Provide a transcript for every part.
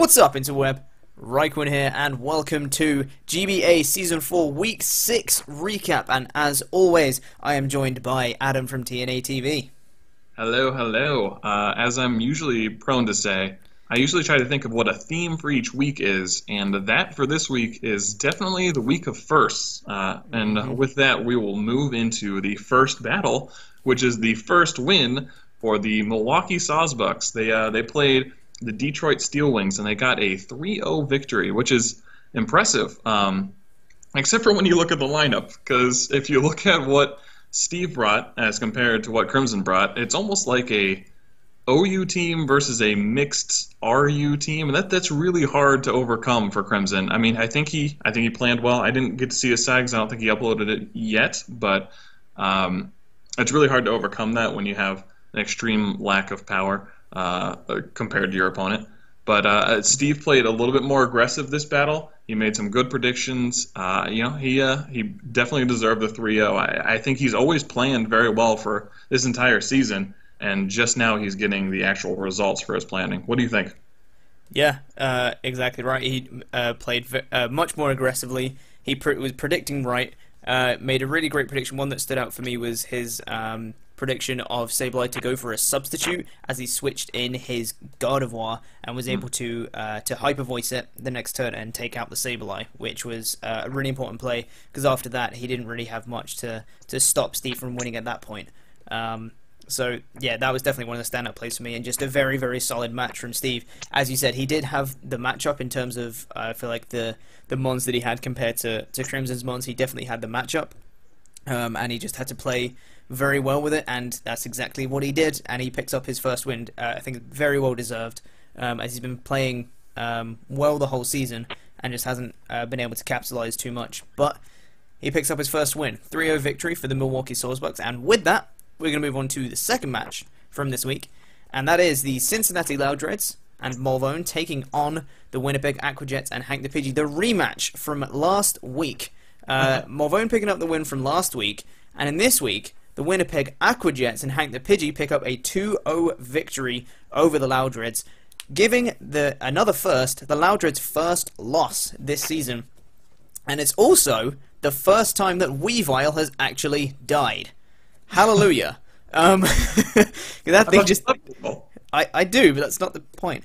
What's up, interweb? RhyQuinn here, and welcome to GBA Season 4 Week 6 recap. And as always, I am joined by Adam from TNA TV. Hello, hello. As I'm usually prone to say, I usually try to think of what a theme for each week is, and that for this week is definitely the week of firsts. With that, we will move into the first battle, which is the first win for the Milwaukee Sawsbucks. They played the Detroit Steel Wings, and they got a 3-0 victory, which is impressive, except for when you look at the lineup, because if you look at what Steve brought as compared to what Crimson brought, it's almost like a OU team versus a mixed RU team, and that's really hard to overcome for Crimson. I mean, I think he planned well. I didn't get to see his sags. I don't think he uploaded it yet, but it's really hard to overcome that when you have an extreme lack of power compared to your opponent. But Steve played a little bit more aggressive this battle. He made some good predictions. He definitely deserved the 3-0. I think he's always planned very well for this entire season, and just now he's getting the actual results for his planning. What do you think? Yeah, exactly right. He played much more aggressively. He was predicting right. Made a really great prediction. One that stood out for me was his prediction of Sableye to go for a substitute as he switched in his Gardevoir and was able to hyper voice it the next turn and take out the Sableye, which was a really important play because after that he didn't really have much to stop Steve from winning at that point. So yeah, that was definitely one of the standout plays for me, and just a very, very solid match from Steve. As you said, he did have the matchup in terms of I feel like the mons that he had compared to Crimson's mons. He definitely had the matchup, and he just had to play very well with it, and that's exactly what he did. And he picks up his first win. I think very well deserved, as he's been playing well the whole season and just hasn't been able to capitalize too much. But he picks up his first win, 3-0 victory for the Milwaukee Sawsbucks, and with that, we're going to move on to the second match from this week, and that is the Cincinnati Loudreds and Malvone taking on the Winnipeg Aquajets and Hank the Pidgey, the rematch from last week. Malvone picking up the win from last week, and in this week, the Winnipeg Aquajets and Hank the Pidgey pick up a 2-0 victory over the Loudreds, giving the Loudreds' first loss this season, and it's also the first time that Weavile has actually died. Hallelujah. That thing just... I do, but that's not the point.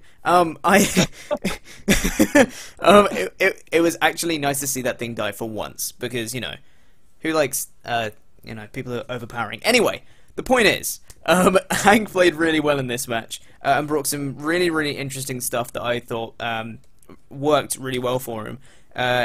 It was actually nice to see that thing die for once, because, who likes, people who are overpowering. Anyway, the point is, Hank played really well in this match, and brought some really, really interesting stuff that I thought worked really well for him.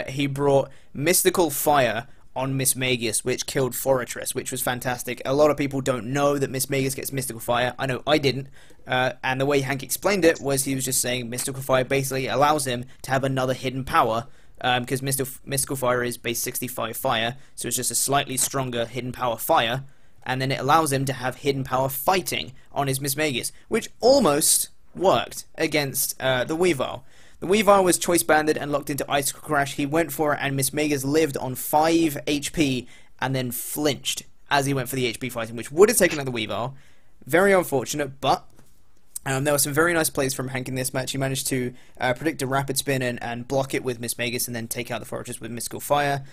He brought Mystical Fire on Miss Magus, which killed Fortress, which was fantastic. A lot of people don't know that Miss Magus gets Mystical Fire. I know I didn't. And the way Hank explained it was he was just saying Mystical Fire basically allows him to have another hidden power, because Mystical Fire is base 65 fire, so it's just a slightly stronger hidden power fire, and then it allows him to have hidden power fighting on his Miss Magus, which almost worked against the Weavile. The Weavile was choice banded and locked into Icicle Crash. He went for it, and Miss Magus lived on 5 HP and then flinched as he went for the HP fighting, which would have taken out the Weavile. Very unfortunate, but there were some very nice plays from Hank in this match. He managed to predict a Rapid Spin and block it with Miss Magus and then take out the Fortress with Mystical Fire.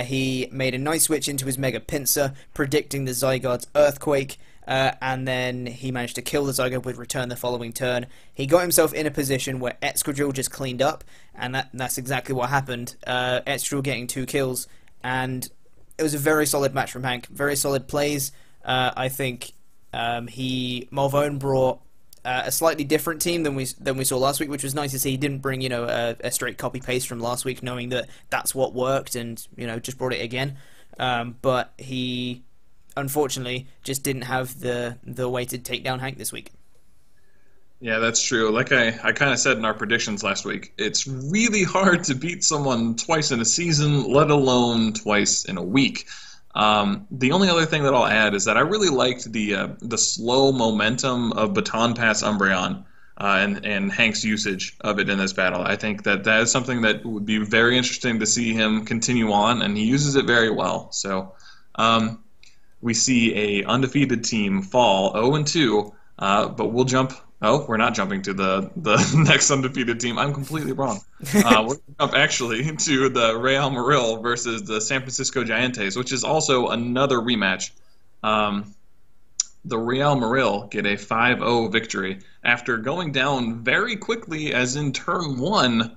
He made a nice switch into his Mega Pinsir, predicting the Zygarde's Earthquake. And then he managed to kill the Zygarde with Return the following turn. He got himself in a position where Excadrill just cleaned up, and that's exactly what happened. Excadrill getting 2 kills, and it was a very solid match from Hank. Very solid plays. I think Malvone brought a slightly different team than we saw last week, which was nice to see. He didn't bring a straight copy paste from last week, knowing that that's what worked, and just brought it again. But he unfortunately just didn't have the way to take down Hank this week. Yeah, that's true. Like I kind of said in our predictions last week, it's really hard to beat someone twice in a season, let alone twice in a week. The only other thing that I'll add is that I really liked the slow momentum of Baton Pass Umbreon and Hank's usage of it in this battle. I think that is something that would be very interesting to see him continue on, and he uses it very well. So we see a undefeated team fall 0-2, but we'll jump Oh, we're not jumping to the next undefeated team. I'm completely wrong. We're going to jump actually to the Real Madrid versus the San Francisco Giants, which is also another rematch. Um, the Real Madrid get a 5-0 victory after going down very quickly, as in turn one,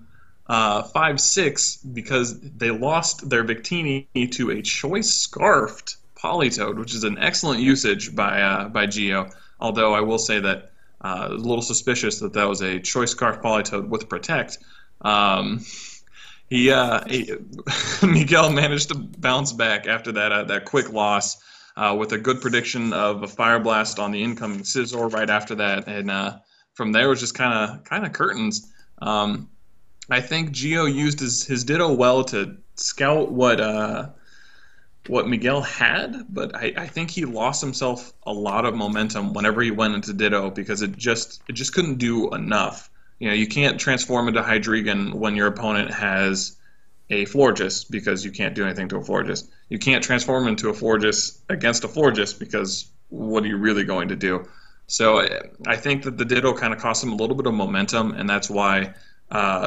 5-6, because they lost their Victini to a choice scarfed Polytoad, which is an excellent usage by Geo. Although I will say that a little suspicious that that was a choice scarf Polytoad with Protect. Um, he Miguel managed to bounce back after that quick loss with a good prediction of a Fire Blast on the incoming Scizor right after that, and from there it was just kind of curtains. I think Geo used his Ditto well to scout what Miguel had, but I think he lost himself a lot of momentum whenever he went into Ditto because it just couldn't do enough. You know, you can't transform into Hydreigon when your opponent has a Florges because you can't do anything to a Florges. You can't transform into a Florges against a Florges because what are you really going to do? So I think that the Ditto kind of cost him a little bit of momentum, and that's why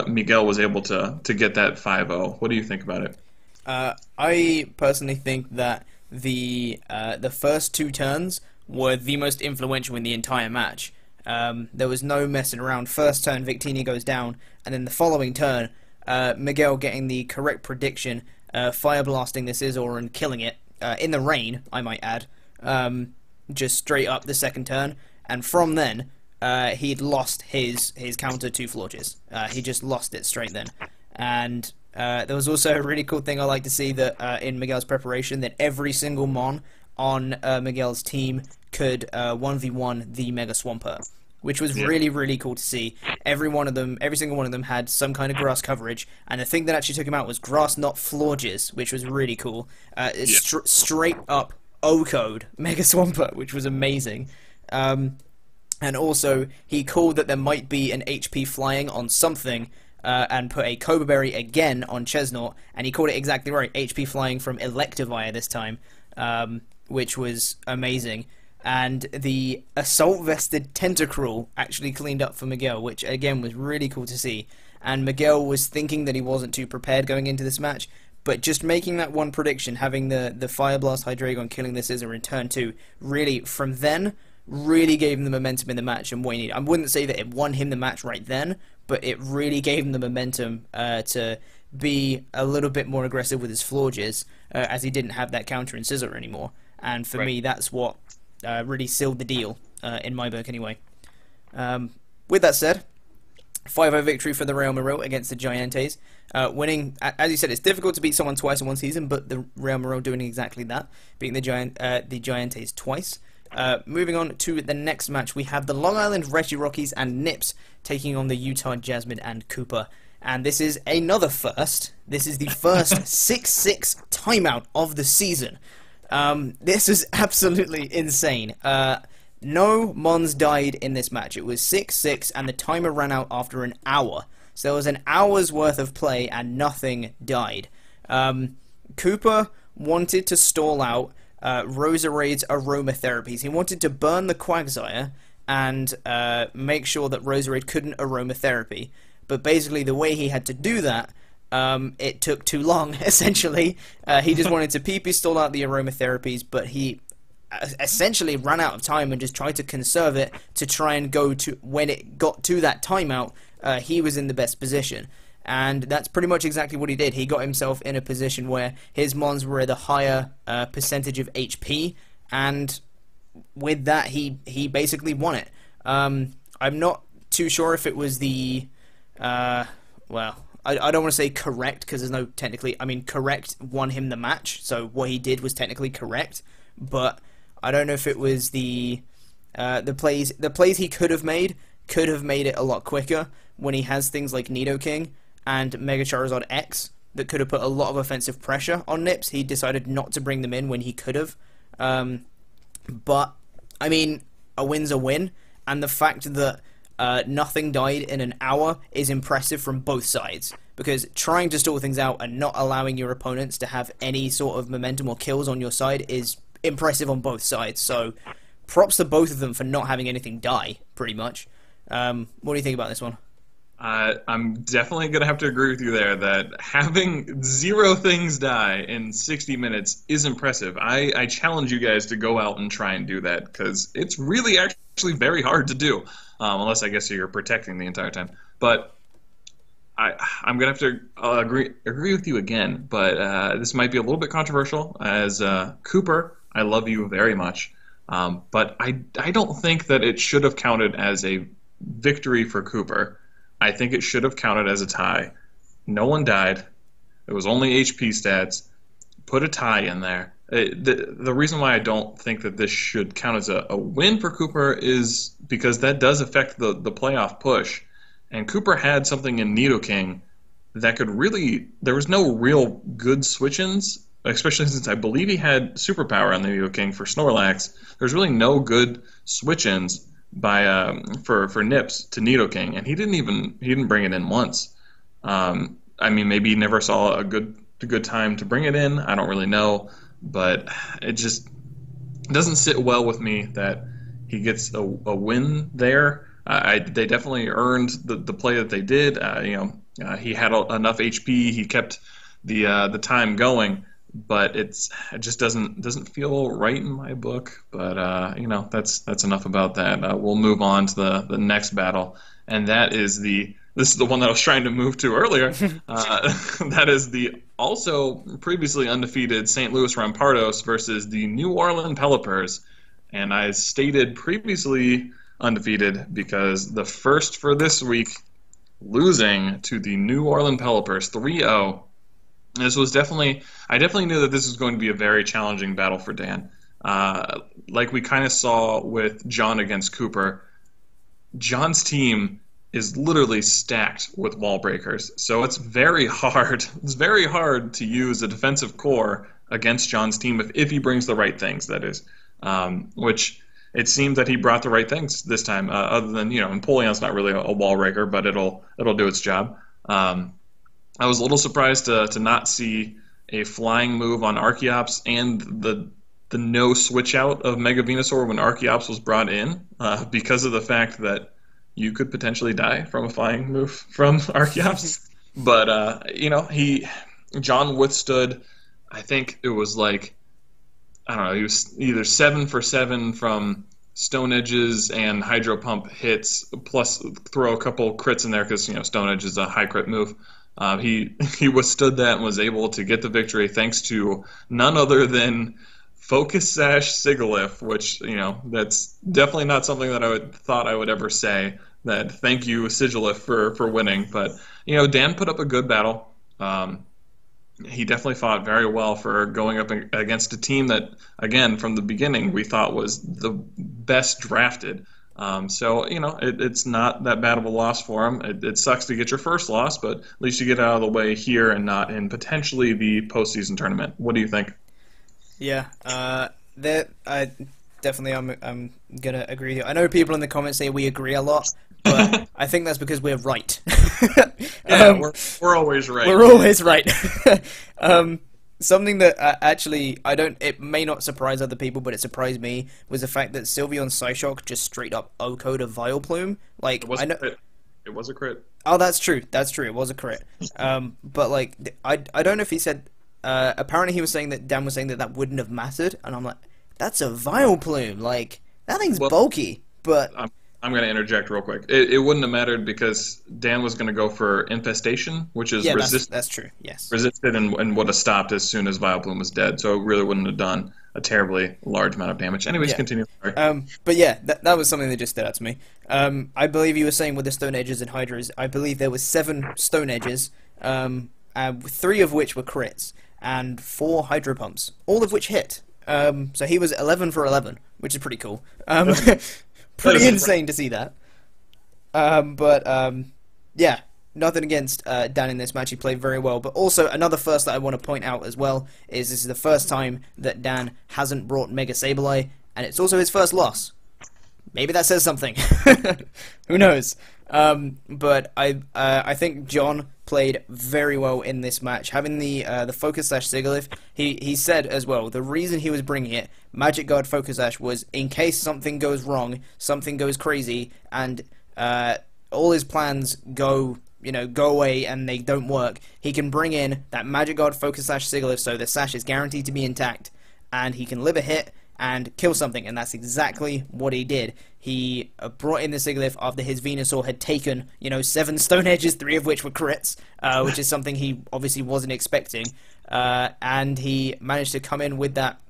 Miguel was able to get that 5-0. What do you think about it? I personally think that the first two turns were the most influential in the entire match. There was no messing around. First turn, Victini goes down, and then the following turn, Miguel getting the correct prediction, fire blasting the Scizor and killing it in the rain, I might add, just straight up the second turn. And from then, he'd lost his counter to Florges. He just lost it straight then. And there was also a really cool thing I like to see that in Miguel's preparation, that every single Mon on Miguel's team could 1v1 the Mega Swampert, which was really cool to see. Every single one of them had some kind of grass coverage, and the thing that actually took him out was grass, not Florges, which was really cool. Straight up O-code Mega Swampert, which was amazing. And also, he called that there might be an HP flying on something, and put a Cobra Berry again on Chesnaught, and he called it exactly right, HP flying from Electivire this time, which was amazing. And the Assault Vested Tentacruel actually cleaned up for Miguel, which again was really cool to see. And Miguel was thinking that he wasn't too prepared going into this match, but just making that one prediction, having the Fire Blast Hydreigon killing the Scizor in turn 2, really, from then, really gave him the momentum in the match and what he needed. I wouldn't say that it won him the match right then, but it really gave him the momentum to be a little bit more aggressive with his Florges, as he didn't have that counter in Scizor anymore. And for me, that's what really sealed the deal, in my book anyway. With that said, 5-0 victory for the Real Madrid against the Giants. Winning, as you said, it's difficult to beat someone twice in one season, but the Real Madrid doing exactly that, beating the Giants twice. Moving on to the next match, we have the Long Island Rockies and Nips taking on the Utah Jasmine and Cooper. And this is another first. This is the first 6-6 timeout of the season. This is absolutely insane. No Mons died in this match. It was 6-6, and the timer ran out after an hour. So there was an hour's worth of play, and nothing died. Cooper wanted to stall out Roserade's aromatherapies. He wanted to burn the Quagsire and make sure that Roserade couldn't aromatherapy. But basically, the way he had to do that, it took too long, essentially. He just wanted to PP stall out the aromatherapies, but he essentially ran out of time and just tried to conserve it to try and go to, when it got to that timeout, he was in the best position. And that's pretty much exactly what he did. He got himself in a position where his Mons were at a higher percentage of HP, and with that, he basically won it. I'm not too sure if it was the, well, I don't want to say correct, because there's no technically, I mean, correct won him the match, so what he did was technically correct, but I don't know if it was the plays he could have made it a lot quicker when he has things like Nidoking and Mega Charizard X that could have put a lot of offensive pressure on Nips. He decided not to bring them in when he could have. But, I mean, a win's a win, and the fact that nothing died in an hour is impressive from both sides, because trying to stall things out and not allowing your opponents to have any sort of momentum or kills on your side is impressive on both sides. So props to both of them for not having anything die, pretty much. What do you think about this one? I'm definitely going to have to agree with you there that having 0 things die in 60 minutes is impressive. I challenge you guys to go out and try and do that because it's really actually very hard to do, unless I guess you're protecting the entire time. But I'm going to have to agree with you again, but this might be a little bit controversial. As Cooper, I love you very much, but I don't think that it should have counted as a victory for Cooper. I think it should have counted as a tie. No one died. It was only HP stats. Put a tie in there. The reason why I don't think that this should count as a win for Cooper is because that does affect the playoff push. And Cooper had something in Nidoking that could really... There was no real good switch-ins, especially since I believe he had superpower on the Nidoking for Snorlax. There's really no good switch-ins for Nips to Nidoking, and he didn't bring it in once. I mean, maybe he never saw a good time to bring it in. I don't really know, but it just doesn't sit well with me that he gets a win there. They definitely earned the play that they did. He had enough HP. He kept the time going. But it just doesn't feel right in my book. But that's enough about that. We'll move on to the next battle, and this is the one that I was trying to move to earlier. That is the also previously undefeated St. Louis Rampardos versus the New Orleans Pelipers, and I stated previously undefeated because the first for this week, losing to the New Orleans Pelipers 3-0. This was I definitely knew that this was going to be a very challenging battle for Dan. Like we kind of saw with John against Cooper, John's team is literally stacked with wall breakers. So it's very hard. It's very hard to use a defensive core against John's team if he brings the right things, that is. Which it seemed that he brought the right things this time, other than, Empoleon's not really a wall breaker, but it'll do its job. I was a little surprised to not see a flying move on Archeops and the no switch out of Mega Venusaur when Archeops was brought in, because of the fact that you could potentially die from a flying move from Archeops. But John withstood. I think it was like, I don't know, he was either 7 for 7 from Stone Edges and Hydro Pump hits, plus throw a couple crits in there because Stone Edge is a high crit move. He withstood that and was able to get the victory thanks to none other than Focus Sash Sigilyph, which, that's definitely not something that I thought I would ever say, that thank you Sigilyph for winning. But, Dan put up a good battle. He definitely fought very well for going up against a team that, again, from the beginning, we thought was the best drafted. So, it's not that bad of a loss for him. It sucks to get your first loss, but at least you get out of the way here and not in potentially the postseason tournament. What do you think? Yeah, I'm gonna agree with you. I know people in the comments say we agree a lot, but I think that's because we're right. We're always right. We're always right. Something that actually, it may not surprise other people, but it surprised me, was the fact that Sylveon's Psyshock just straight up OHKO'd a Vileplume. Like, it was a crit. Oh, that's true. That's true. It was a crit. But, like, I don't know if he said... apparently he was saying that Dan was saying that wouldn't have mattered, and I'm like, that's a Vileplume. Like, that thing's bulky, but... I'm going to interject real quick. It wouldn't have mattered because Dan was going to go for Infestation, which is that's true, yes. Resisted and would have stopped as soon as Vileplume was dead, so it really wouldn't have done a terribly large amount of damage. Anyways, continue. Sorry. But yeah, that was something that just stood out to me. I believe you were saying with the Stone Edges and Hydras, I believe there was 7 Stone Edges, 3 of which were crits, and 4 Hydro Pumps, all of which hit. So he was 11 for 11, which is pretty cool. Pretty insane to see that. Yeah, nothing against Dan in this match. He played very well. But also, another first that I want to point out as well is this is the first time that Dan hasn't brought Mega Sableye, and it's also his first loss. Maybe that says something. Who knows? But I think John played very well in this match. Having the Focus Sash Sigilyph, he said as well, the reason he was bringing it, Magic Guard Focus Sash, was in case something goes wrong, something goes crazy, and all his plans go away and they don't work, he can bring in that Magic Guard Focus Sash Sigilyph, so the sash is guaranteed to be intact, and he can live a hit and kill something, and that's exactly what he did. He brought in the Sigilyph after his Venusaur had taken, 7 Stone Edges, 3 of which were crits, which is something he obviously wasn't expecting, and he managed to come in with that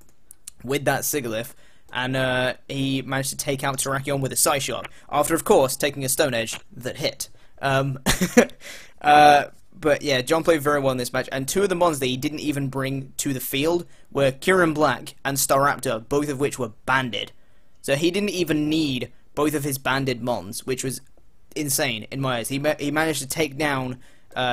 Sigilyph, and he managed to take out Terrakion with a Psyshock, after, of course, taking a Stone Edge that hit. But yeah, John played very well in this match, and 2 of the mons that he didn't even bring to the field were Kieran Black and Staraptor, both of which were banded. So he didn't even need both of his banded mons, which was insane in my eyes. He managed to take down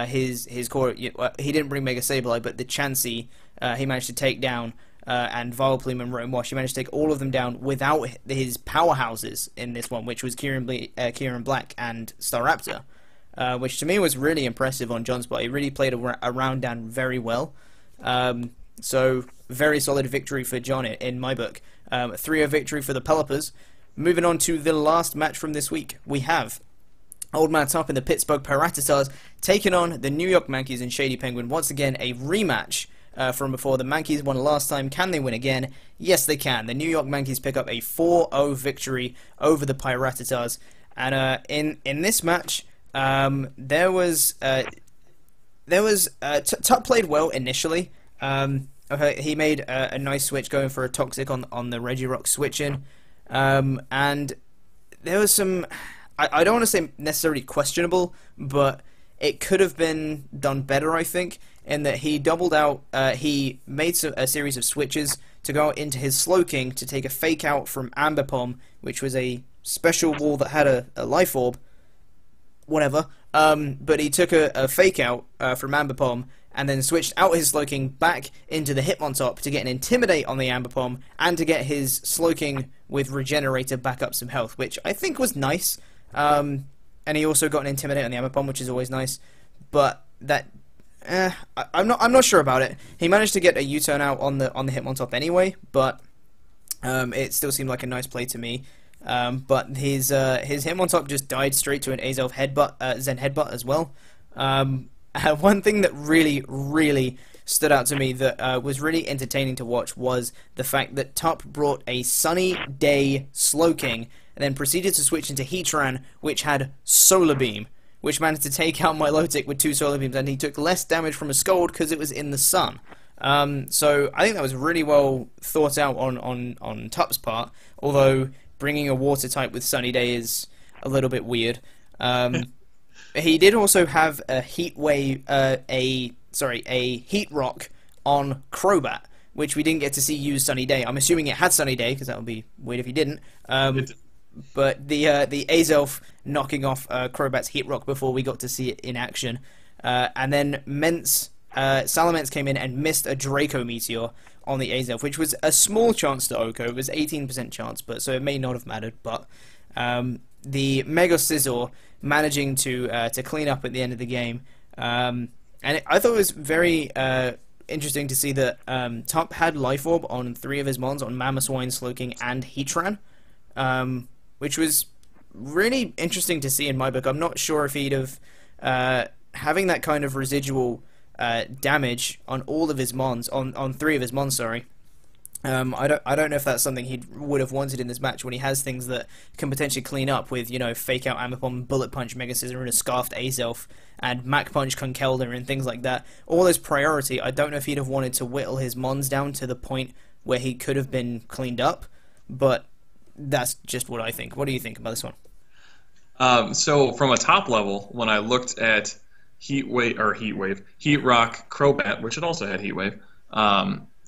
his core. He didn't bring Mega Sableye, but the Chansey he managed to take down, and Vileplume and Rotom Wash. He managed to take all of them down without his powerhouses in this one, which was Kieran Black and Staraptor. Which to me was really impressive on John's part. He really played a round down very well. So, very solid victory for John in my book. 3-0 victory for the Pelipers. Moving on to the last match from this week. We have Old Man Top and the Pittsburgh Piratatars taking on the New York Mankeys and Shady Penguin. Once again, a rematch from before. The Mankeys won last time. Can they win again? Yes, they can. The New York Mankeys pick up a 4-0 victory over the Piratatars. And in this match, Top played well initially. He made a nice switch going for a Toxic on the Regirock switch-in. And there was some, I don't want to say necessarily questionable, but it could have been done better, I think, in that he doubled out, he made a series of switches to go into his Slowking to take a fake out from Ambipom, which was a special wall that had a Life Orb, whatever, but he took a fake out from Ambipom and then switched out his Slowking back into the Hitmontop to get an Intimidate on the Ambipom and to get his Slowking with Regenerator back up some health, which I think was nice. And he also got an Intimidate on the Ambipom, which is always nice. But that, I'm not sure about it. He managed to get a U-turn out on the Hitmontop anyway, but it still seemed like a nice play to me. But his Hitmontop just died straight to an Azelf headbutt, Zen headbutt as well. One thing that really stood out to me that was really entertaining to watch was the fact that Top brought a Sunny Day Slowking and then proceeded to switch into Heatran, which had Solar Beam, which managed to take out Milotic with 2 Solar Beams, and he took less damage from a Scald because it was in the sun. So I think that was really well thought out on Top's part, although bringing a Water type with Sunny Day is a little bit weird. He did also have a Heat Rock on Crobat, which we didn't get to see use Sunny Day. I'm assuming it had Sunny Day, because that would be weird if he didn't. But the Azelf knocking off Crobat's Heat Rock before we got to see it in action. And then Salamence came in and missed a Draco Meteor on the Azelf, which was a small chance to Oko. It was 18% chance, so it may not have mattered. But the Mega Scizor managing to clean up at the end of the game. And I thought it was very interesting to see that Top had Life Orb on 3 of his mons, on Mamoswine, Slowking, and Heatran, which was really interesting to see in my book. I'm not sure if he'd have having that kind of residual damage on all of his mons, on 3 of his mons, sorry. I don't know if that's something he would have wanted in this match when he has things that can potentially clean up with, Fake Out Ambipom, Bullet Punch, Mega Scissor, and a Scarfed Azelf, and Mach Punch Conkeldurr, and things like that. All his priority, I don't know if he'd have wanted to whittle his mons down to the point where he could have been cleaned up, but that's just what I think. What do you think about this one? So from a top level, when I looked at Heat Rock, Crobat, which it also had Heat Wave,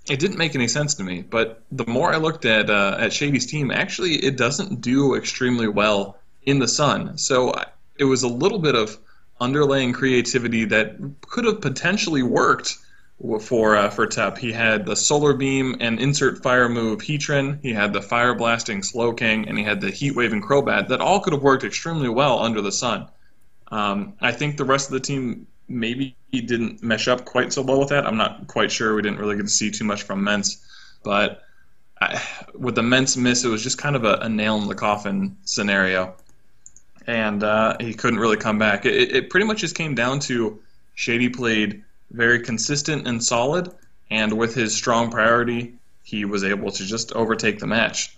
it didn't make any sense to me. But the more I looked at Shady's team, actually it doesn't do extremely well in the sun. So it was a little bit of underlying creativity that could have potentially worked for Top. He had the Solar Beam and Insert Fire move Heatran, he had the Fire Blasting Slowking, and he had the Heat Wave and Crobat that all could have worked extremely well under the sun. I think the rest of the team maybe didn't mesh up quite so well with that. I'm not quite sure. We didn't really get to see too much from Mence. But with the Mence miss, it was just kind of a nail in the coffin scenario. and he couldn't really come back. It pretty much just came down to Shady played very consistent and solid, and with his strong priority, he was able to just overtake the match.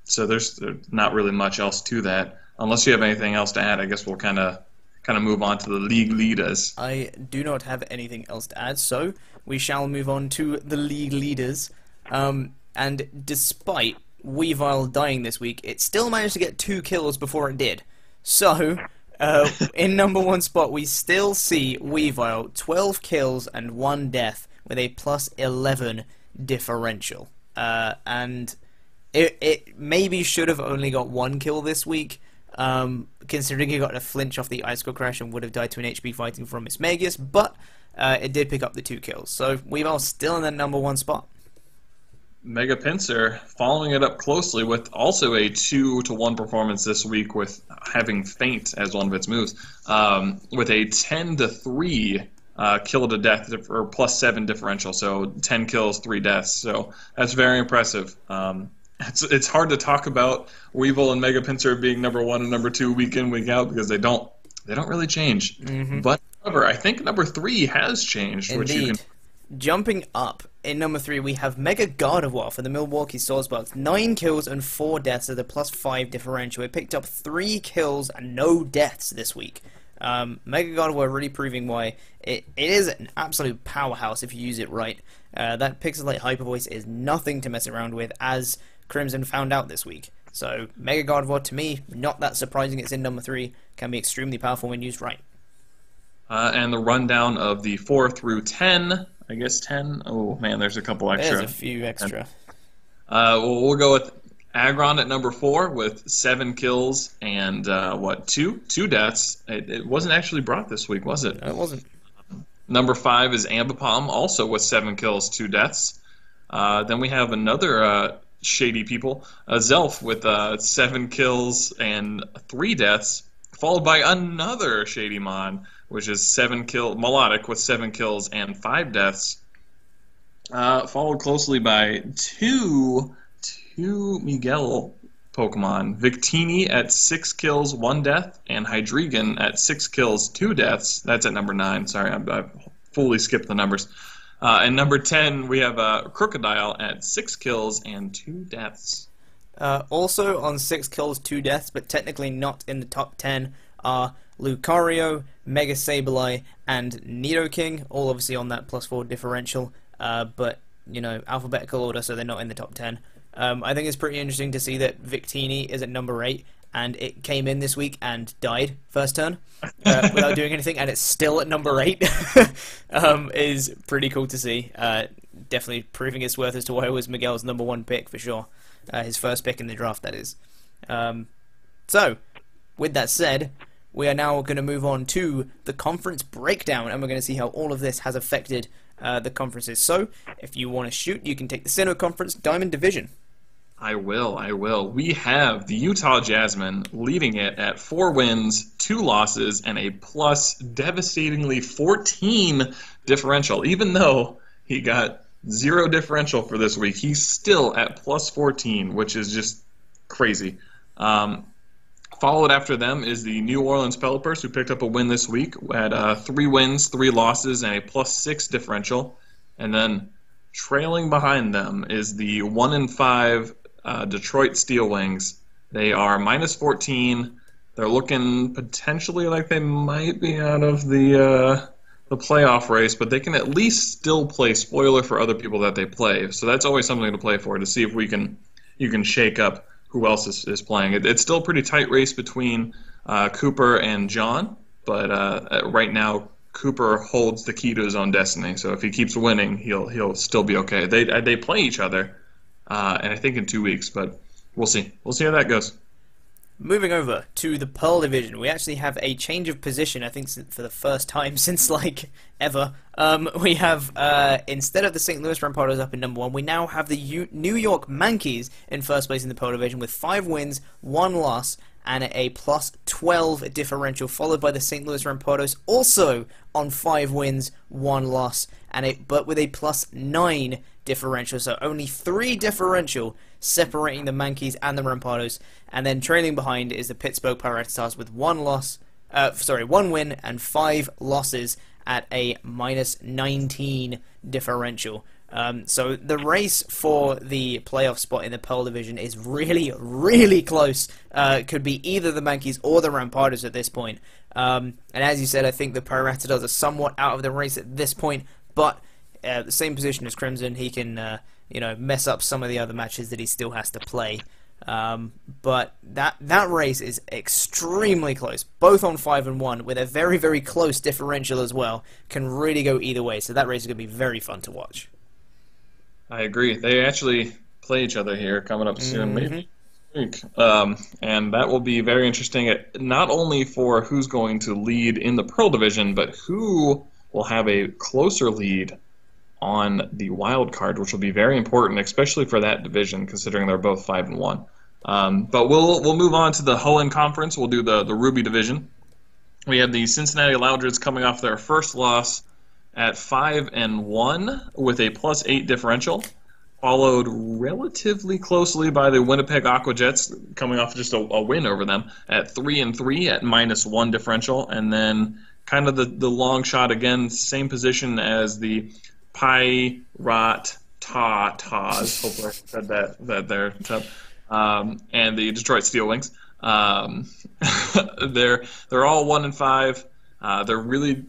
So there's not really much else to that. Unless you have anything else to add, I guess we'll kind of move on to the league leaders. I do not have anything else to add, so we shall move on to the league leaders. And despite Weavile dying this week, it still managed to get 2 kills before it did. So, in number 1 spot, we still see Weavile, 12 kills and 1 death with a plus 11 differential. And it maybe should have only got 1 kill this week, considering he got a flinch off the Icicle Crash and would have died to an HP fighting from Mismagius, but it did pick up the 2 kills. So Weavile still in the number 1 spot. Mega Pinsir following it up closely with also a 2-to-1 performance this week with having Feint as one of its moves, with a 10-to-3 kill to death or plus 7 differential, so 10 kills, 3 deaths. So that's very impressive. It's hard to talk about Weevil and Mega Pinsir being number 1 and number 2 week in, week out, because they don't really change. But however, I think number 3 has changed. Indeed. Which you can... Jumping up in number 3, we have Mega Gardevoir for the Milwaukee Swordsbucks. 9 kills and 4 deaths at a plus 5 differential. It picked up 3 kills and no deaths this week. Mega Gardevoir really proving why it is an absolute powerhouse if you use it right. That Pixelate Hyper Voice is nothing to mess around with, as Crimson found out this week. So Mega Gardevoir, to me, not that surprising it's in number 3, can be extremely powerful when used right. And the rundown of the 4 through 10, I guess 10. Oh man, there's a couple extra. There's a few extra. We'll go with Aggron at number 4 with 7 kills and two deaths. It wasn't actually brought this week, was it? No, it wasn't. Number 5 is Ambipom, also with 7 kills, 2 deaths. Then we have another shady people, Zelf with 7 kills and 3 deaths, followed by another shady mon, which is Melodic with 7 kills and 5 deaths. Followed closely by two Miguel Pokemon, Victini at 6 kills, 1 death, and Hydreigon at 6 kills, 2 deaths. That's at number 9. Sorry, I fully skipped the numbers. And number 10, we have Crocodile at 6 kills and 2 deaths. Also on 6 kills, 2 deaths, but technically not in the top 10, are Lucario, Mega Sableye, and Nidoking, all obviously on that plus 4 differential, but, you know, alphabetical order, so they're not in the top 10. I think it's pretty interesting to see that Victini is at number 8, and it came in this week and died first turn without doing anything, and it's still at number 8. Is pretty cool to see. Definitely proving its worth as to why it was Miguel's number 1 pick for sure. His first pick in the draft, that is. So, with that said, we are now going to move on to the conference breakdown, and we're going to see how all of this has affected the conferences. So, if you want to shoot, you can take the Sinnoh Conference Diamond Division. I will. We have the Utah Jasmine leading it at 4 wins, 2 losses, and a plus devastatingly 14 differential. Even though he got 0 differential for this week, he's still at plus 14, which is just crazy. Followed after them is the New Orleans Pelipers, who picked up a win this week at 3 wins, 3 losses, and a plus 6 differential. And then trailing behind them is the 1-5 Detroit Steel Wings. They are minus 14. They're looking potentially like they might be out of the playoff race, but they can at least still play spoiler for other people that they play. So that's always something to play for, to see if you can shake up who else is playing. It's still a pretty tight race between Cooper and John, but right now Cooper holds the key to his own destiny. So if he keeps winning, he'll still be okay. They play each other, and I think in 2 weeks, but we'll see. We'll see how that goes. Moving over to the Pearl Division, we actually have a change of position, I think for the first time since, like, ever. We have, instead of the St. Louis Rampardos up in number 1, we now have the New York Mankeys in first place in the Pearl Division with 5 wins, 1 loss, and a plus 12 differential, followed by the St. Louis Rampardos, also on 5 wins, 1 loss, but with a plus 9 differential, so only 3 differential separating the Mankeys and the Rampados. And then trailing behind is the Pittsburgh Piratas with one win and 5 losses at a -19 differential. So the race for the playoff spot in the Pearl Division is really, really close. Could be either the Mankeys or the Rampados at this point. And as you said, I think the Piratas are somewhat out of the race at this point, but the same position as Crimson. He can, mess up some of the other matches that he still has to play. But that race is extremely close, both on 5 and 1, with a very, very close differential as well. Can really go either way, so that race is going to be very fun to watch. I agree. They actually play each other here coming up soon, maybe next week. And that will be very interesting, not only for who's going to lead in the Pearl Division, but who will have a closer lead on the wild card, which will be very important, especially for that division, considering they're both 5 and 1. But we'll move on to the Hoenn Conference. We'll do the Ruby Division. We have the Cincinnati Loudreds coming off their first loss at 5 and 1 with a +8 differential, followed relatively closely by the Winnipeg Aquajets coming off just a win over them at 3 and 3 at -1 differential, and then kind of the long shot again, same position as the Piratas, hopefully I said that there, and the Detroit Steel Wings. They're all 1 and 5. They're really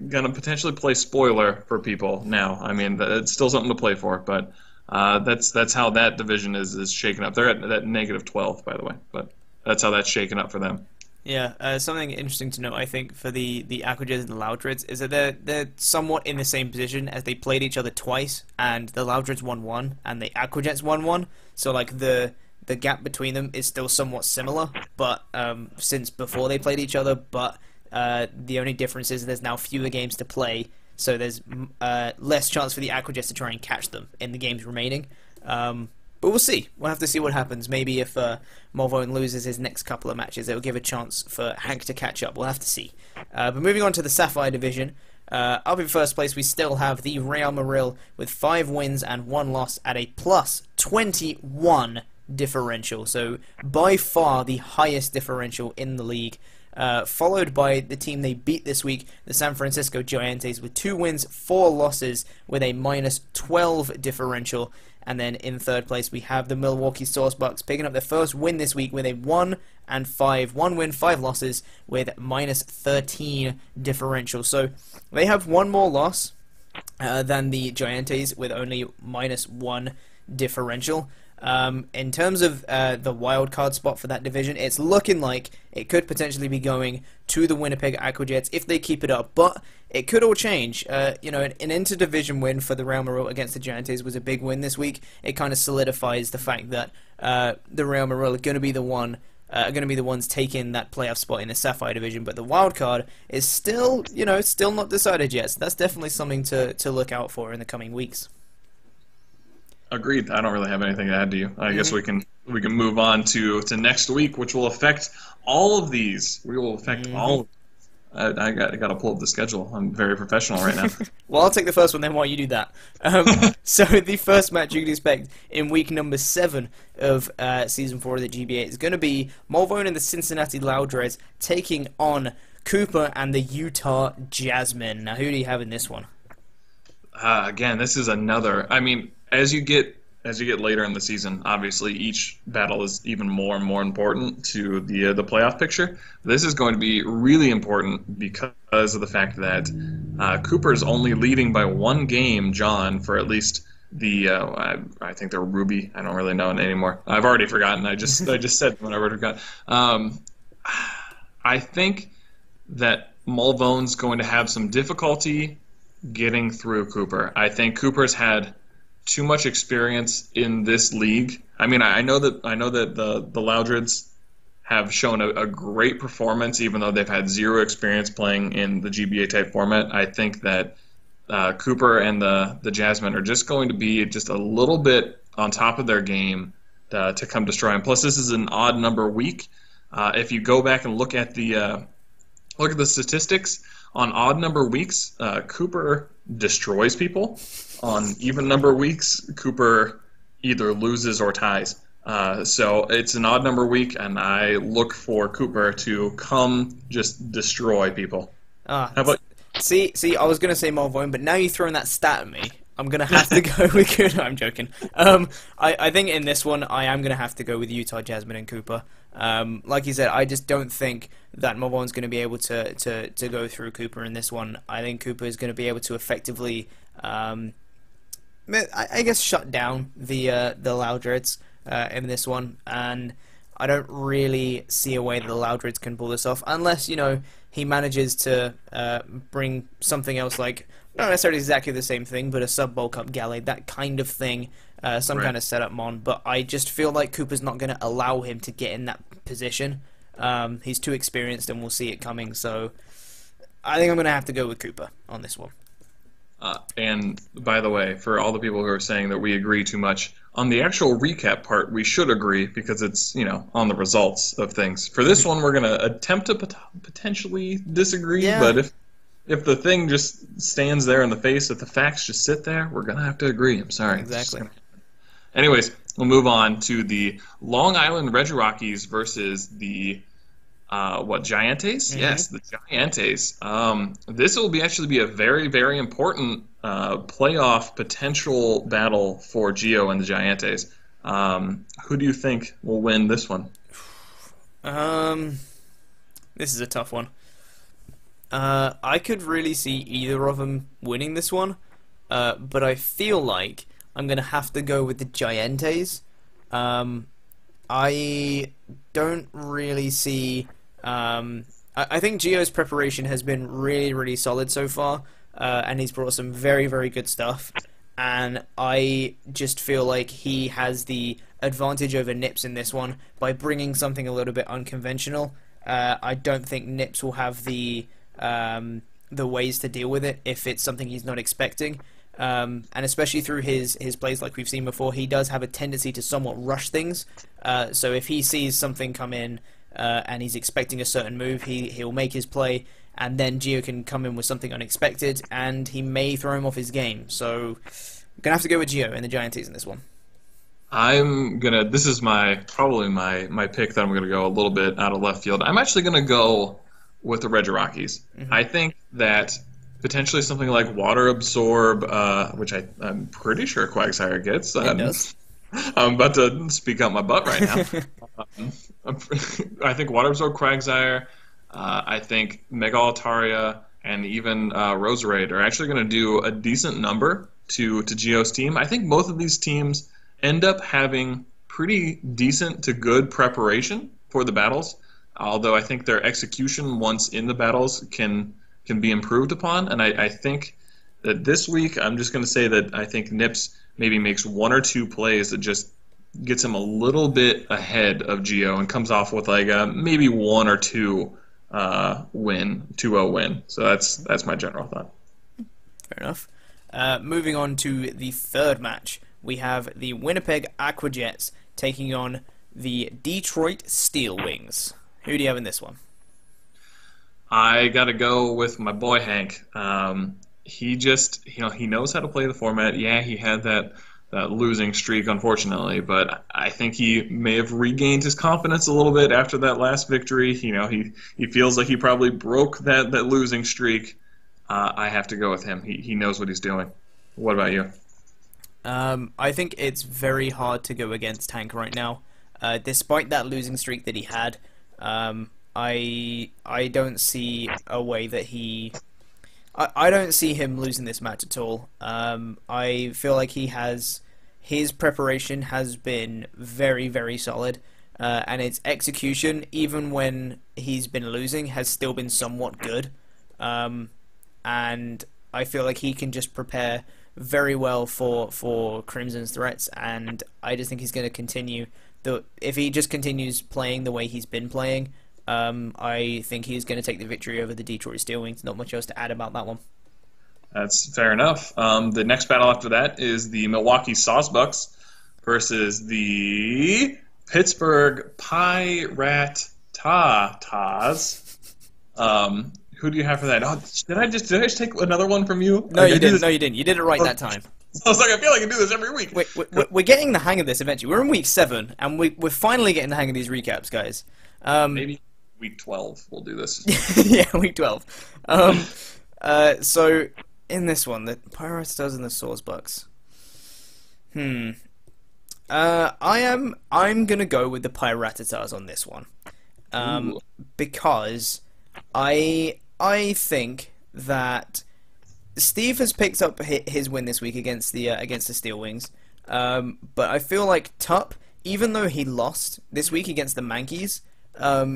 going to potentially play spoiler for people now. I mean, it's still something to play for, but that's how that division is shaken up. They're at -12, by the way, but that's how that's shaken up for them. Yeah, something interesting to note, I think, for the Aquajets and the Loudreds is that they're somewhat in the same position, as they played each other twice, and the Loudreds won 1, and the Aquajets won 1. So like the gap between them is still somewhat similar, but since before they played each other. But the only difference is there's now fewer games to play, so there's less chance for the Aquajets to try and catch them in the games remaining. But we'll see. We'll have to see what happens. Maybe if Mulvone loses his next couple of matches, it will give a chance for Hank to catch up. We'll have to see. But moving on to the Sapphire Division, up in first place we still have the Real Maril with 5 wins and 1 loss at a +21 differential. So by far the highest differential in the league. Followed by the team they beat this week, the San Francisco Giants, with 2 wins, 4 losses, with a -12 differential. And then in third place, we have the Milwaukee Saucebucks picking up their first win this week with a 1 and 5, 1 win, 5 losses, with -13 differential. So they have 1 more loss than the Giants, with only -1 differential. In terms of the wild card spot for that division, it's looking like it could potentially be going to the Winnipeg Aquajets if they keep it up, but it could all change. An inter-division win for the Real Maril against the Giants was a big win this week. It kind of solidifies the fact that the Real Maril are going to be the ones taking that playoff spot in the Sapphire Division, but the wild card is still not decided yet. So that's definitely something to look out for in the coming weeks. Agreed. I don't really have anything to add to you. I guess we can move on to next week, which will affect all of these. We will affect all. I got to pull up the schedule. I'm very professional right now. Well, I'll take the first one then while you do that. So the first match you can expect in week number 7 of Season 4 of the GBA is going to be Mulvone and the Cincinnati Loudreds taking on Cooper and the Utah Jasmine. Now, who do you have in this one? Again, this is another. I mean, as you get later in the season, obviously each battle is even more and more important to the playoff picture. This is going to be really important because of the fact that Cooper is only leading by 1 game, John, for at least the I think they're Ruby. I don't really know it anymore. I've already forgotten. I just said when I already forgot. I think that Mulvone's going to have some difficulty getting through Cooper. I think Cooper's had too much experience in this league. I mean, I know that the Loudreds have shown a great performance, even though they've had 0 experience playing in the GBA type format. I think that Cooper and the Jasmine are just going to be just a little bit on top of their game to come destroy them. Plus, this is an odd number week. If you go back and look at the statistics on odd number weeks, Cooper destroys people. On even number weeks, Cooper either loses or ties. So it's an odd number week, and I look for Cooper to come just destroy people. Ah, How about see, I was gonna say Malvoin, but now you're throwing that stat at me. I'm gonna have to go with Cooper. I'm joking. I think in this one I am gonna have to go with Utah, Jasmine, and Cooper. Like you said, I just don't think that Malvoin's gonna be able to go through Cooper in this one. I think Cooper is gonna be able to effectively, I guess, shut down the Loudreds in this one, and I don't really see a way that the Loudreds can pull this off unless, you know, he manages to bring something else, like not necessarily exactly the same thing, but a sub-bulk up Gallade, that kind of thing, some kind of setup mon. But I just feel like Cooper's not going to allow him to get in that position. He's too experienced, and we'll see it coming. So I think I'm going to have to go with Cooper on this one. And by the way, for all the people who are saying that we agree too much, on the actual recap part, we should agree because it's, you know, on the results of things. For this one, we're going to attempt to potentially disagree, but if the thing just stands there in the face, if the facts just sit there, we're going to have to agree. I'm sorry. Exactly. Anyways, we'll move on to the Long Island Rockies versus the Giantes? Mm-hmm. Yes, the Giantes. This will actually be a very, very important playoff potential battle for Gio and the Giantes. Who do you think will win this one? This is a tough one. I could really see either of them winning this one, but I feel like I'm going to have to go with the Giantes. I don't really see... I think Gio's preparation has been really, really solid so far, and he's brought some very, very good stuff. And I just feel like he has the advantage over Nips in this one by bringing something a little bit unconventional. I don't think Nips will have the ways to deal with it if it's something he's not expecting. And especially through his plays like we've seen before, he does have a tendency to somewhat rush things. So if he sees something come in and he's expecting a certain move, he'll make his play, and then Gio can come in with something unexpected, and he may throw him off his game. So I'm gonna have to go with Gio and the Giantes in this one. This is probably my pick that I'm gonna go a little bit out of left field. I'm actually gonna go with the Rockies. Mm-hmm. I think that potentially something like Water Absorb, which I'm pretty sure Quagsire gets. It does. I'm about to speak out my butt right now. I think Water Absorb Quagsire, I think Mega Altaria, and even Roserade are actually going to do a decent number to Gio's team. I think both of these teams end up having pretty decent to good preparation for the battles, although I think their execution once in the battles can be improved upon. And I think that this week, I'm just going to say that I think Nips maybe makes one or two plays that just gets him a little bit ahead of Gio and comes off with like a maybe 1 or 2 win, 2-0 win. So that's my general thought. Fair enough. Moving on to the third match, we have the Winnipeg Aquajets taking on the Detroit Steel Wings. Who do you have in this one? I got to go with my boy Hank. He just, he knows how to play the format. Yeah, he had that losing streak, unfortunately, but I think he may have regained his confidence a little bit after that last victory. He feels like he probably broke that losing streak. I have to go with him. He knows what he's doing. What about you? I think it's very hard to go against Hank right now. Despite that losing streak that he had, I don't see a way that I don't see him losing this match at all. I feel like his preparation has been very, very solid, and its execution, even when he's been losing, has still been somewhat good. And I feel like he can just prepare very well for Crimson's threats, and I just think he's going to continue. If he just continues playing the way he's been playing, I think he's going to take the victory over the Detroit Steel Wings. Not much else to add about that one. That's fair enough. The next battle after that is the Milwaukee Saucebucks versus the Pittsburgh Piratas, Who do you have for that? Oh, did I just take another one from you? No, Like, you I do didn't. this- No, you didn't. You did it right that time. I was like, I feel like I do this every week. We're getting the hang of this eventually. We're in week 7, and we're finally getting the hang of these recaps, guys. Maybe week 12 we'll do this. Yeah, week 12. So in this one, the Pirates and the Swords Bucks. I'm gonna go with the Piratatars on this one, Ooh. because I think that Steve has picked up his win this week against the Steel Wings, but I feel like Tup, even though he lost this week against the Mankeys,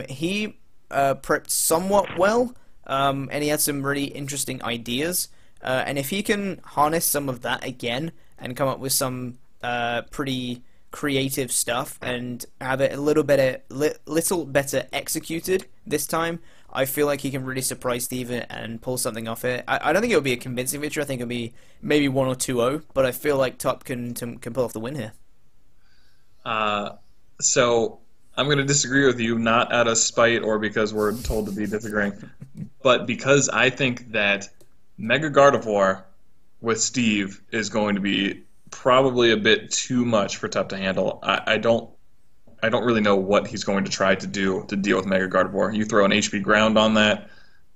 he prepped somewhat well, and he had some really interesting ideas, and if he can harness some of that again and come up with some pretty creative stuff and have it a little better executed this time, I feel like he can really surprise Steve and pull something off it. I don't think it'll be a convincing victory. I think it'll be maybe 1 or 2-0, but I feel like Tup can pull off the win here. So I'm going to disagree with you, not out of spite or because we're told to be disagreeing, but because I think that Mega Gardevoir with Steve is going to be probably a bit too much for Tup to handle. I don't really know what he's going to try to do to deal with Mega Gardevoir. You throw an HP Ground on that,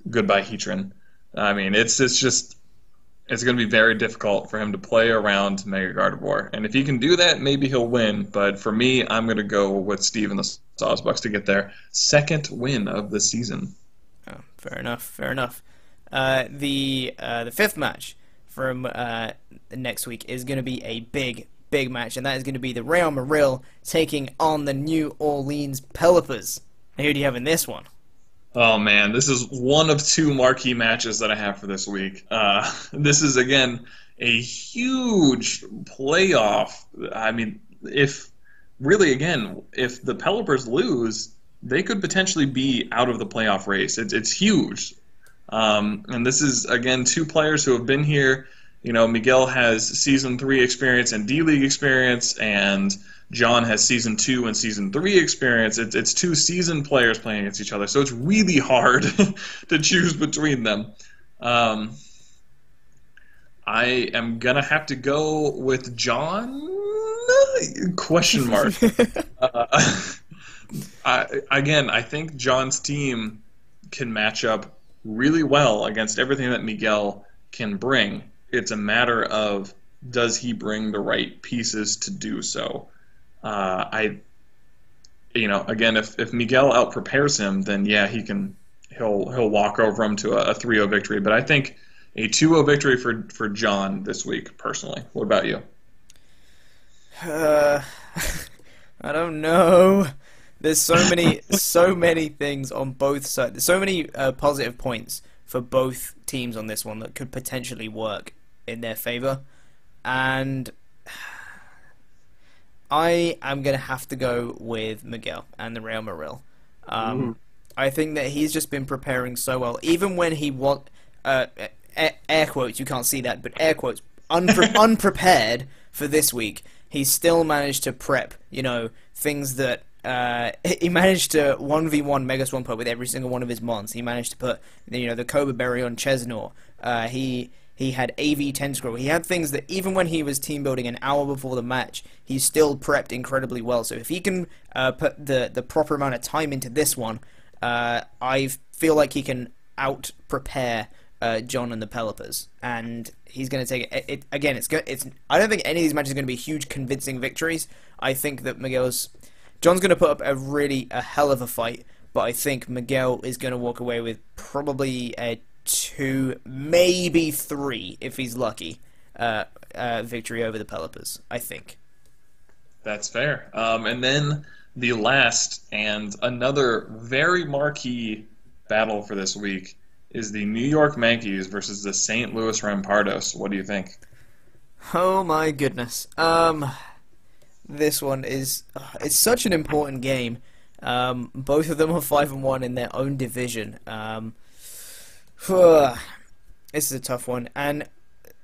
goodbye Heatran. I mean, it's going to be very difficult for him to play around Mega Gardevoir. And if he can do that, maybe he'll win. But for me, I'm going to go with Steve and the Sawsbucks to get their second win of the season. Oh, fair enough. Fair enough. The fifth match from next week is going to be a big match, and that is going to be the Real Maril taking on the New Orleans Pelipers. Now, who do you have in this one? Oh man, this is one of 2 marquee matches that I have for this week. This is again a huge playoff. I mean, if the Pelipers lose, they could potentially be out of the playoff race. It's huge. And this is, again, 2 players who have been here. You know, Miguel has Season 3 experience and D-League experience, and John has Season 2 and Season 3 experience. It's 2 seasoned players playing against each other, so it's really hard to choose between them. I am going to have to go with John? Question mark. I think John's team can match up really well against everything that Miguel can bring. It's a matter of, does he bring the right pieces to do so? Again, if Miguel outprepares him, then yeah, he'll walk over him to a 3-0 victory. But I think a 2-0 victory for John this week, personally. What about you? I don't know. There's so many things on both sides. There's so many positive points for both teams on this one that could potentially work in their favor, and I am gonna have to go with Miguel and the Real Maril. I think that he's just been preparing so well, even when he was air quotes, you can't see that, but air quotes, unprepared for this week. He still managed to prep, things that he managed to 1v1 Mega Swampert with every single one of his mons. He managed to put, the Cobra Berry on Chesnaught. He had AV Tentacruel. He had things that even when he was team building an hour before the match, he still prepped incredibly well. So if he can put the proper amount of time into this one, I feel like he can out prepare John and the Pelipers, and he's going to take it. Again, I don't think any of these matches are going to be huge, convincing victories. I think that John's going to put up a hell of a fight, but I think Miguel is going to walk away with probably a 2, maybe 3, if he's lucky, victory over the Pelipers, I think. That's fair. And then the last and another very marquee battle for this week is the New York Yankees versus the St. Louis Rampardos. What do you think? Oh my goodness. This one is it's such an important game. Both of them are 5-1 in their own division. This is a tough one, and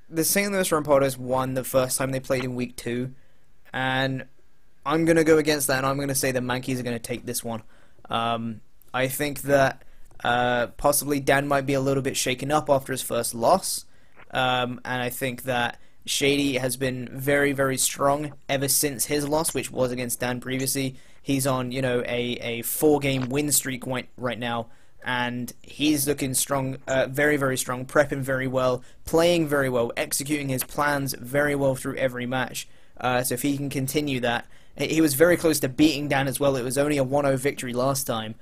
the St. Louis Rampardos won the first time they played in week 2, and I'm gonna go against that, and I'm gonna say the Yankees are gonna take this one. I think that Possibly Dan might be a little bit shaken up after his first loss. And I think that Shady has been very, very strong ever since his loss, which was against Dan previously. He's on, you know, a 4-game win streak right now, and he's looking strong, very, very strong, prepping very well, playing very well, executing his plans very well through every match. So if he can continue that, he was very close to beating Dan as well. It was only a 1-0 victory last time.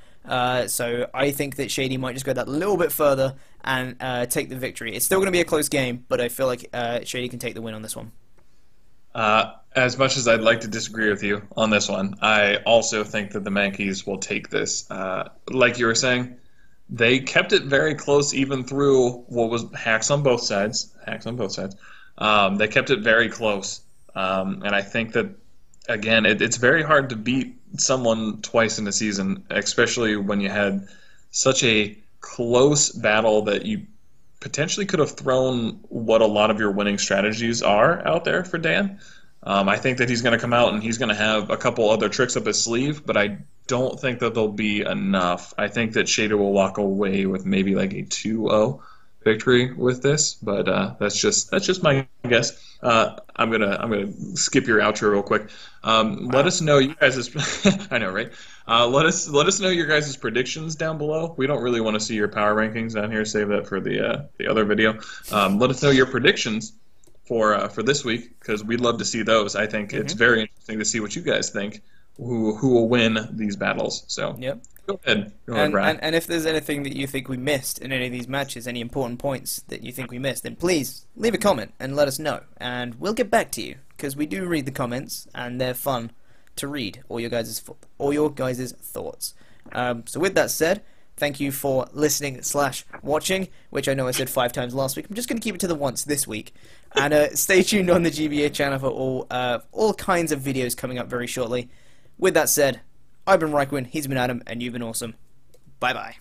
So I think that Shady might just go that little bit further and take the victory. It's still going to be a close game, but I feel like Shady can take the win on this one. As much as I'd like to disagree with you on this one, I also think that the Mankeys will take this. Like you were saying, they kept it very close even through what was hacks on both sides. They kept it very close. And I think that, again, it's very hard to beat someone twice in a season, especially when you had such a close battle that you potentially could have thrown what a lot of your winning strategies are out there for Dan. I think that he's going to come out and he's going to have a couple other tricks up his sleeve, but I don't think that they'll be enough. I think that Shader will walk away with maybe like a 2-0 victory with this, but that's just my guess. I'm gonna skip your outro real quick. Let us know you guys' I know, right? Let us know your guys' predictions down below. We don't really want to see your power rankings down here. Save that for the other video. Let us know your predictions for this week, because we'd love to see those. I think it's very interesting to see what you guys think. Who will win these battles? So yep. Go ahead, Brad. And if there's anything that you think we missed in any of these matches, any important points that you think we missed, then please leave a comment and let us know, and we'll get back to you, because we do read the comments and they're fun to read. All your guys' thoughts. So with that said, thank you for listening/watching, which I know I said 5 times last week. I'm just going to keep it to the once this week. And stay tuned on the GBA channel for all kinds of videos coming up very shortly. With that said, I've been RhyQuinn, he's been Adam, and you've been awesome. Bye-bye.